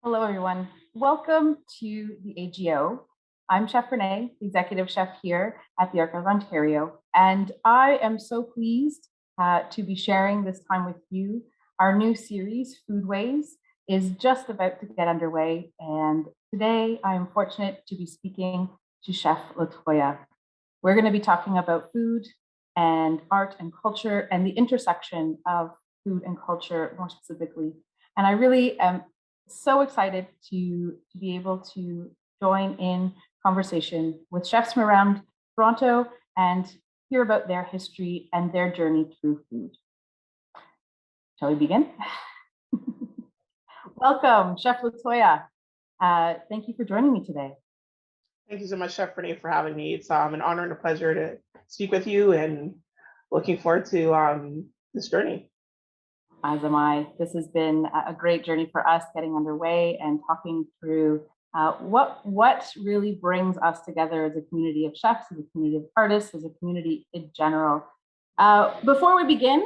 Hello, everyone. Welcome to the AGO. I'm Chef Renee, Executive Chef here at the Arc of Ontario, and I am so pleased to be sharing this time with you. Our new series, Foodways, is just about to get underway, and today I am fortunate to be speaking to Chef La-toya. We're going to be talking about food and art and culture and the intersection of food and culture more specifically. And I really am so excited to be able to join in conversation with chefs from around Toronto and hear about their history and their journey through food. Shall we begin? Welcome, Chef La-toya. Thank you for joining me today. Thank you so much, Chef Renee, for having me. It's an honor and a pleasure to speak with you, and looking forward to this journey. As am I. This has been a great journey for us, getting underway and talking through what really brings us together as a community of chefs, as a community of artists, as a community in general. Before we begin,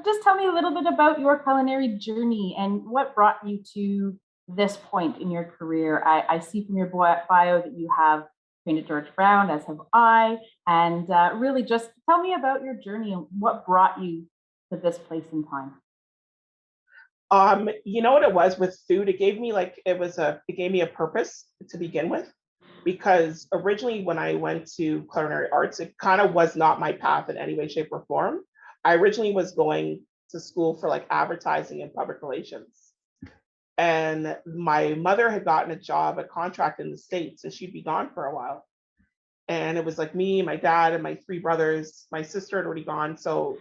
just tell me a little bit about your culinary journey and what brought you to this point in your career. I see from your bio that you have trained at George Brown, as have I, and really just tell me about your journey and what brought you to this place in time. You know what it was with food? It gave me a purpose to begin with, because originally when I went to culinary arts, it kind of was not my path in any way, shape, or form. I originally was going to school for like advertising and public relations. And my mother had gotten a contract in the States, and she'd be gone for a while. And it was like me, my dad, and my three brothers. My sister had already gone. So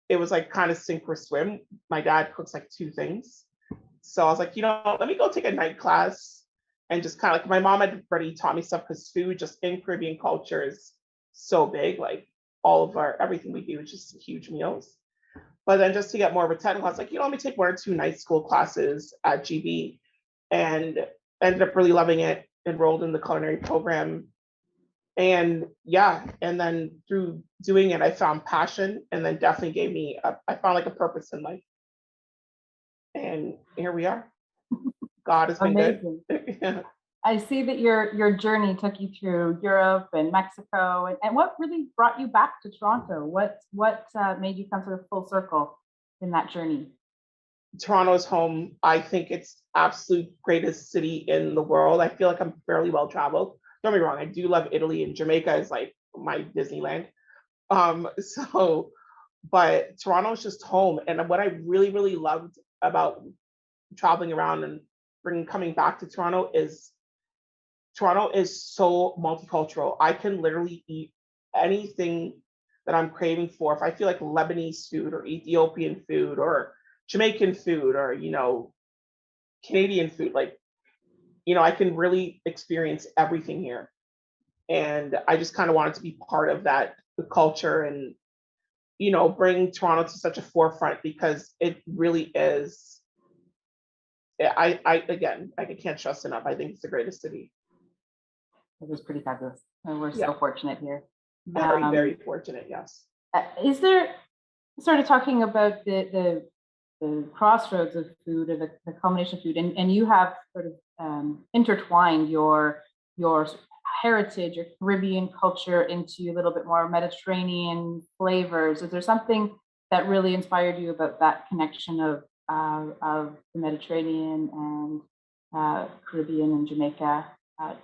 it was like kind of sink or swim. My dad cooks like two things. So I was like, let me go take a night class and just kind of like, my mom had already taught me stuff, because food just in Caribbean culture is so big. Like everything we do is just huge meals. But then just to get more of a technical, I was like, let me take one or two night school classes at GB, and ended up really loving it, enrolled in the culinary program. And yeah, and then through doing it, I found passion, and then definitely I found like a purpose in life. And here we are. God has been Amazing. good. Yeah. I see that your journey took you through Europe and Mexico, and what really brought you back to Toronto? What made you come sort of full circle in that journey? Toronto's home. I think it's absolute greatest city in the world. I feel like I'm fairly well traveled. Don't be wrong, I do love Italy, and Jamaica is like my Disneyland. So, but Toronto's just home. And what I really, really loved about traveling around and coming back to Toronto is so multicultural. I can literally eat anything that I'm craving for. If I feel like Lebanese food or Ethiopian food or Jamaican food or, Canadian food, like, I can really experience everything here. And I just kind of wanted to be part of that culture and, bring Toronto to such a forefront, because it really is. I can't stress enough. I think it's the greatest city. It was pretty fabulous. And we're Yeah, so fortunate here. very, very fortunate. Yes. Is there sort of talking about the crossroads of food, or the culmination of food, and you have sort of intertwined your heritage, your Caribbean culture into a little bit more Mediterranean flavors. Is there something that really inspired you about that connection of the Mediterranean and Caribbean and Jamaica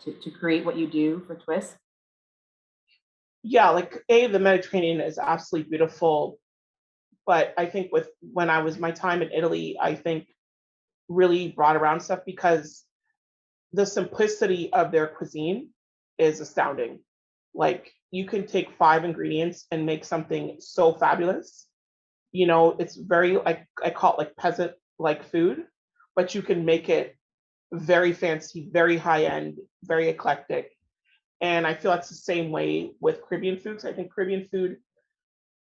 to create what you do for Twist? Yeah, like the Mediterranean is absolutely beautiful, but I think with when I was my time in Italy, I think really brought around stuff, because the simplicity of their cuisine is astounding. Like, you can take five ingredients and make something so fabulous. It's very, like, I call it like peasant like food, but you can make it very fancy, very high end, very eclectic. And I feel that's the same way with Caribbean foods. I think Caribbean food,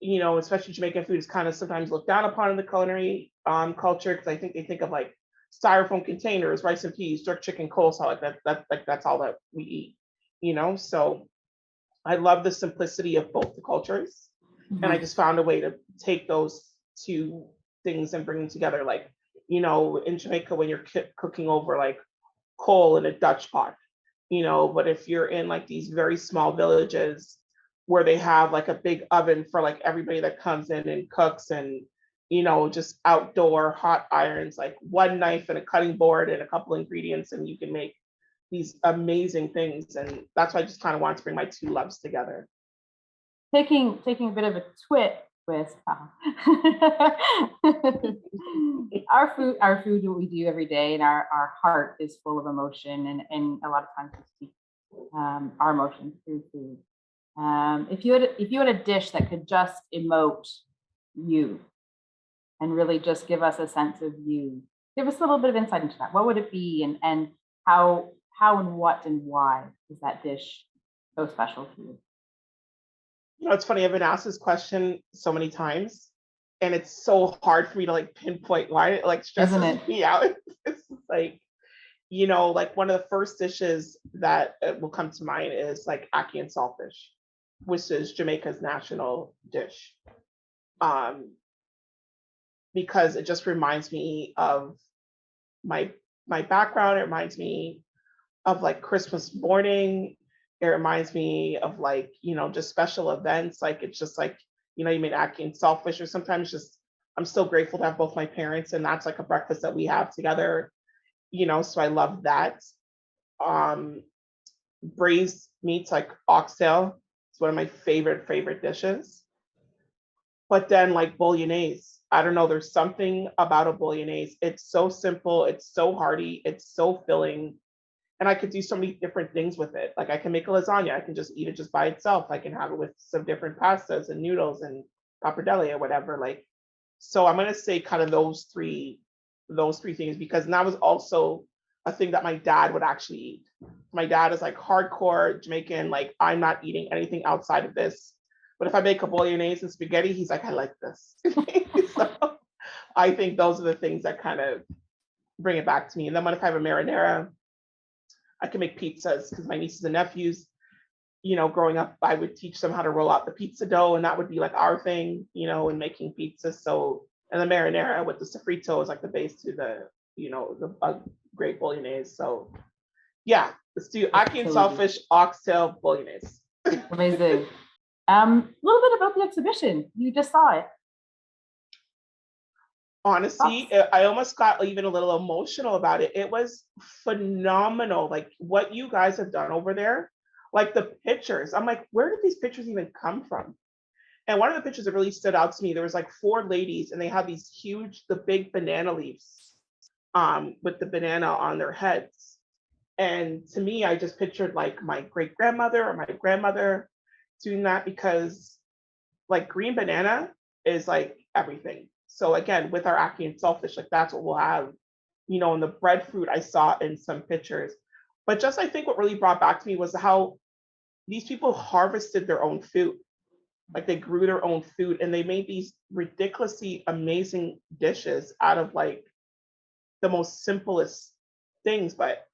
especially Jamaican food, is kind of sometimes looked down upon in the culinary culture, because I think they think of like styrofoam containers, rice and peas, jerk chicken, coleslaw, like that's all that we eat, So I love the simplicity of both the cultures, and I Mhm. just found a way to take those two things and bring them together. Like, in Jamaica when you're cooking over like coal in a Dutch pot, but if you're in like these very small villages where they have like a big oven for like everybody that comes in and cooks and, just outdoor hot irons, like one knife and a cutting board and a couple ingredients, and you can make these amazing things. And that's why I just kind of wanted to bring my two loves together. Taking a bit of a twist. Our food, what we do every day, and our heart is full of emotion, and a lot of times we speak our emotions through food. If you had a dish that could just emote you and really just give us a sense of you, give us a little bit of insight into that. What would it be, and how and what and why is that dish so special to you? It's funny, I've been asked this question so many times, and it's so hard for me to like pinpoint why it like Isn't stresses it? me out. It's like, like one of the first dishes that will come to mind is like ackee and saltfish, which is Jamaica's national dish. Um, because it just reminds me of my my background. It reminds me of like Christmas morning. It reminds me of like, just special events. Like it's just like, you made ackee and saltfish, or sometimes just I'm still grateful to have both my parents, and that's like a breakfast that we have together, so I love that. Um, Braised meats like oxtail. It's one of my favorite dishes. But then like bolognese, I don't know, there's something about a bolognese. It's so simple, it's so hearty, it's so filling, and I could do so many different things with it. Like I can make a lasagna, I can just eat it just by itself. I can have it with some different pastas and noodles and pappardelle or whatever. Like, so I'm gonna say kind of those three things, because that was also a thing that my dad would actually eat. My dad is like hardcore Jamaican, like I'm not eating anything outside of this. But if I make a bolognese and spaghetti, he's like, I like this. So I think those are the things that kind of bring it back to me. And then when if I have a marinara, I can make pizzas, because my nieces and nephews, growing up, I would teach them how to roll out the pizza dough, and that would be like our thing, in making pizzas. So, and the marinara with the sofrito is like the base to the great bolognese. So, yeah, let's do ackee and saltfish, oxtail, bolognese. Amazing. A little bit about the exhibition. You just saw it. Honestly, Thoughts? I almost got even a little emotional about it. It was phenomenal. Like what you guys have done over there, like the pictures. I'm like, where did these pictures even come from? And one of the pictures that really stood out to me, there was like four ladies, and they had these the big banana leaves, with the banana on their heads. And to me, I just pictured like my great grandmother or my grandmother doing that, because like green banana is like everything. So again, with our ackee and saltfish, like that's what we'll have, and the breadfruit I saw in some pictures. But just I think what really brought back to me was how these people harvested their own food. Like they grew their own food, and they made these ridiculously amazing dishes out of like the most simplest things. But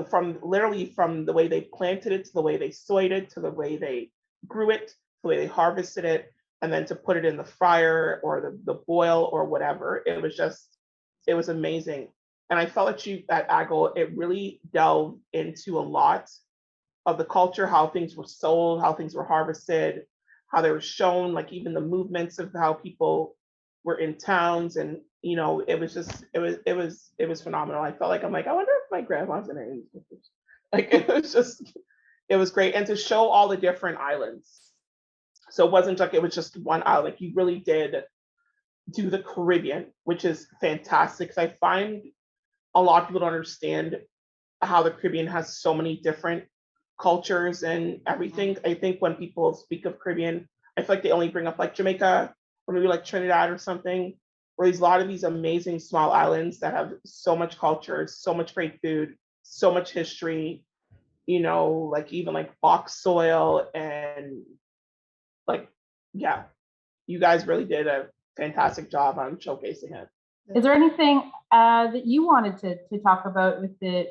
from literally from the way they planted it, to the way they soyed it, to the way they grew it, to the way they harvested it, and then to put it in the fryer or the boil or whatever. It was amazing. And I felt that at AGO, it really delved into a lot of the culture, how things were sold, how things were harvested, how they were shown, like even the movements of how people were in towns. And it was just it was phenomenal. I felt like I'm like, I wonder if my grandma's in any of these pictures. Like it was great. And to show all the different islands. So it wasn't like it was just one island. Like you really did do the Caribbean, which is fantastic. Because I find a lot of people don't understand how the Caribbean has so many different cultures and everything. I think when people speak of Caribbean, I feel like they only bring up like Jamaica or maybe like Trinidad or something, where there's a lot of these amazing small islands that have so much culture, so much great food, so much history, like even like box soil and like, yeah, you guys really did a fantastic job on showcasing it. Is there anything that you wanted to talk about with the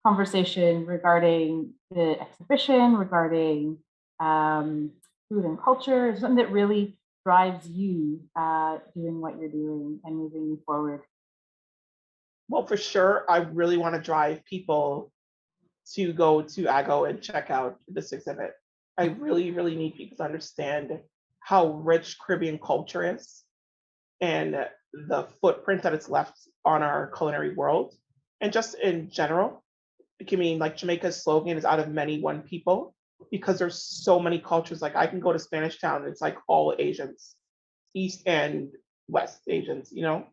conversation regarding the exhibition, regarding food and culture? Is something that really drives you doing what you're doing and moving you forward? Well, for sure, I really want to drive people to go to AGO and check out this exhibit. I really, really need people to understand how rich Caribbean culture is and the footprint that it's left on our culinary world. And just in general, I mean, like Jamaica's slogan is out of many, one people, because there's so many cultures. Like I can go to Spanish Town, it's like all Asians, East and West Asians, you know?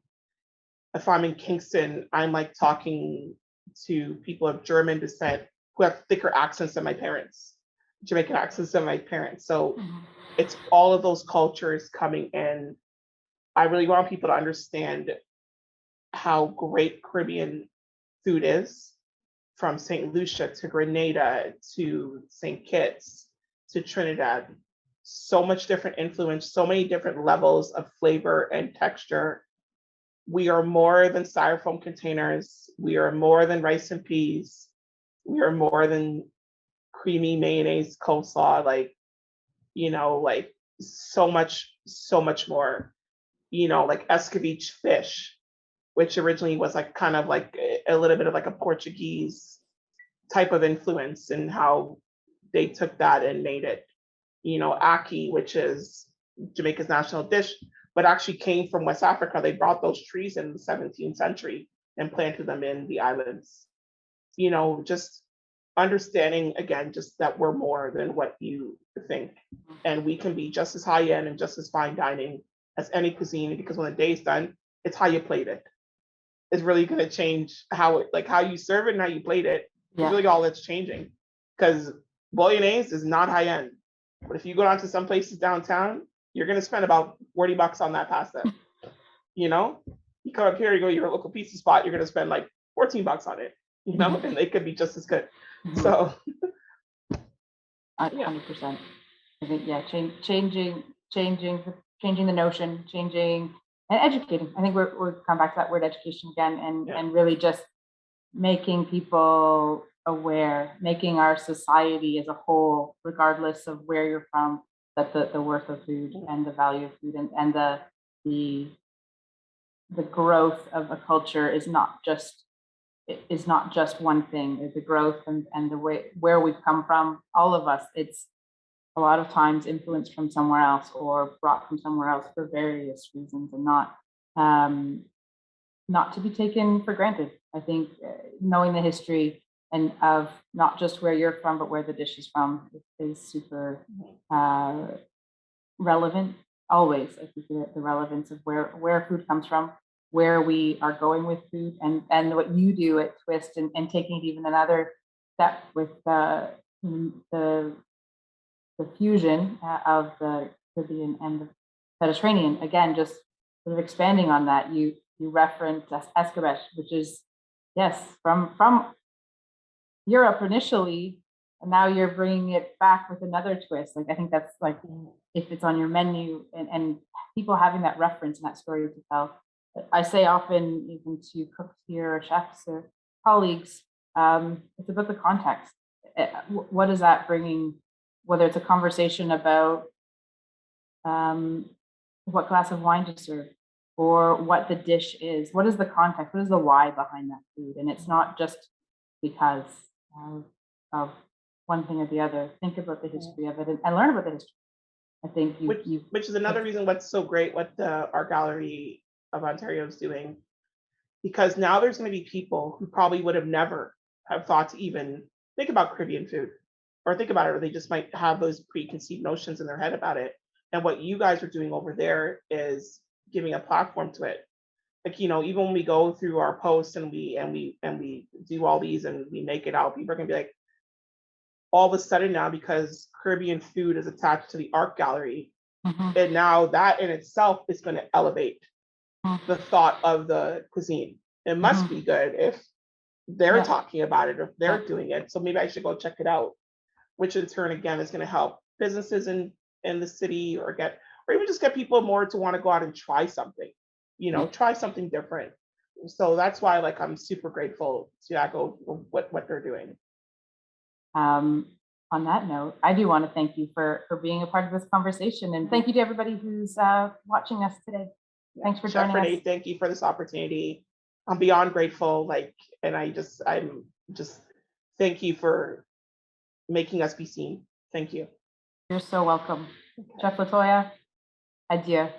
If I'm in Kingston, I'm like talking to people of German descent who have thicker accents than my parents, Jamaican accents than my parents. So it's all of those cultures coming in. I really want people to understand how great Caribbean food is, from St. Lucia to Grenada to St. Kitts to Trinidad. So much different influence, so many different levels of flavor and texture. We are more than styrofoam containers. We are more than rice and peas. We are more than creamy mayonnaise coleslaw. Like, you know, like so much more. You know, like escabeche fish, which originally was like kind of like a little bit of like a Portuguese type of influence, and how they took that and made it, you know, ackee, which is Jamaica's national dish, but actually came from West Africa. They brought those trees in the 17th century and planted them in the islands. You know, just understanding again, just that we're more than what you think. And we can be just as high end and just as fine dining as any cuisine, because when the day's done, it's how you plate it. It's really going to change how it, like how you serve it and how you plate it. It's really all that's changing. Because bolognese is not high end. But if you go down to some places downtown, you're going to spend about $40 on that pasta. You know, you come up here, you go to your local pizza spot, you're going to spend like $14 on it, you know, and they could be just as good. So, 100%. I think, yeah, changing the notion, changing and educating. I think we're come back to that word education again, and really just making people aware, making our society as a whole, regardless of where you're from, that the worth of food and the value of food and the growth of a culture is not just one thing. The growth and the way where we've come from, all of us, it's a lot of times influenced from somewhere else or brought from somewhere else for various reasons, and not to be taken for granted. I think knowing the history and of not just where you're from, but where the dish is from is super relevant. Always, I think the relevance of where food comes from, where we are going with food, and what you do at Twist, and taking it even another step with the fusion of the Caribbean and the Mediterranean. Again, just sort of expanding on that, you referenced escabeche, which is, yes, from Europe initially, and now you're bringing it back with another twist. Like, I think that's like, if it's on your menu and people having that reference and that story to tell. I say often, even to cooks here or chefs or colleagues, it's about the context. What is that bringing? Whether it's a conversation about what glass of wine to serve, or what the dish is. What is the context? What is the why behind that food? And it's not just because of one thing or the other. Think about the history of it and learn about the history. I think which is another reason what's so great what the Art Gallery of Ontario is doing, because now there's going to be people who probably would have never have thought to even think about Caribbean food or think about it, or they just might have those preconceived notions in their head about it. And what you guys are doing over there is giving a platform to it. Like, you know, even when we go through our posts and we do all these and we make it out, people are gonna be like, all of a sudden now, because Caribbean food is attached to the art gallery, and now that in itself is going to elevate the thought of the cuisine. It must be good if they're talking about it, or if they're doing it. So maybe I should go check it out, which in turn again is going to help businesses in the city, or even just get people more to want to go out and try something, you know, try something different. So that's why, like, I'm super grateful to AGO what they're doing. On that note, I do want to thank you for being a part of this conversation, and thank you to everybody who's watching us today. Thanks for joining us. Renee, thank you for this opportunity. I'm beyond grateful. And I'm just thank you for making us be seen. Thank you. You're so welcome. Chef Latoya, adieu.